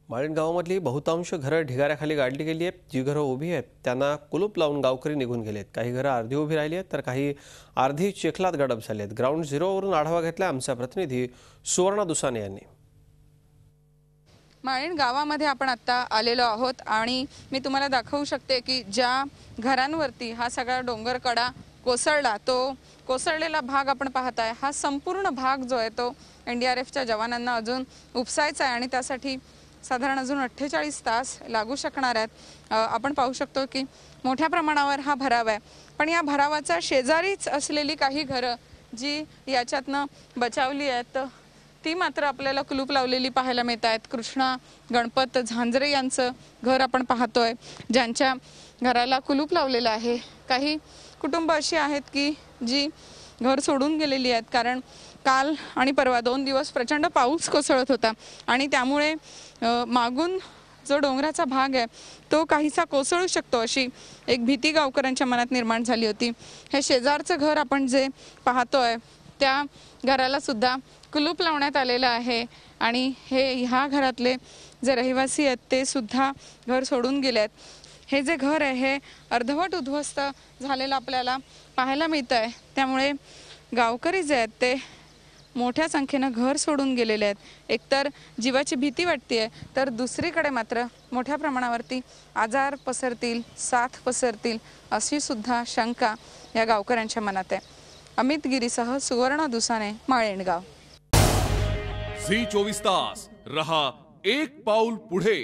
माळीण गावामधली बहुतांश घरं ढिगाऱ्याखाली गाडली गेली आहेत। जी घरं उभी आहेत त्यांना कुलूप लावून गावकरी निघून गेलेत। काही घरं अर्धी उभी राहिली आहेत तर काही अर्धी चिखलात गडप झाली आहेत। ग्राउंड झिरोवरून आढावा घेतला आमचा प्रतिनिधी सुवर्णा दुसाने यांनी। माळीण गावामध्ये आपण आता आलेलो आहोत आणि मी तुम्हाला दाखवू शकते की ज्या घरांवरती हा सगळा डोंगरकडा कोसळला, तो कोसळलेला भाग आपण पाहताय। हा संपूर्ण भाग जो आहे तो NDRFच्या जवानांना अजून उपसायचा आहे आणि त्यासाठी साधारण अजून 48 तास लागू शकणार आहेत। आपण पाहू शकतो की मोठ्या प्रमाणावर हा भराव आहे, पण या भरावाचा शेजारीच असलेली काही घरं जी याच्यातनं बचावली आहेत ती मात्र आपल्याला कुलूप लावलेली पाहायला मिळत आहेत। कृष्णा गणपत झांजरे यांचं घर आपण पाहतोय, ज्यांच्या घराला कुलूप लावलेलं आहे। काही कुटुंब अशी आहेत की जी घर सोडून गेलेली आहेत, कारण काल आणि परवा 2 दिवस प्रचंड पाऊस कोसळत होता आणि त्यामुळे मागून जो डोंगराचा भाग आहे तो काहीसा कोसळू शकतो अशी एक भीती गावकऱ्यांच्या मनात निर्माण झाली होती। हे शेजारचं घर आपण जे पाहतोय त्या घराला सुद्धा कुलूप लावण्यात आलेलं आहे आणि ह्या घरातले जे रहिवासी आहेत ते सुद्धा घर सोडून गेले आहेत। हे जे घर आहे हे अर्धवट उद्ध्वस्त झालेलं आपल्याला पाहायला मिळत आहे। त्यामुळे गावकरी जे आहेत ते मोठ्या संख्येने घर सोडून गेलेले आहेत। एकतर जीवाची भीती वाटते, तर दुसरीकडे मात्र मोठ्या प्रमाणावरती आजार पसरतील, साथ पसरतील अशी सुद्धा शंका या गावकऱ्यांच्या मनात आहे। अमित गिरीसह सुवर्णा दुसाने, माळीण गाव। झी 24 तास रहा एक पाऊल पुढे।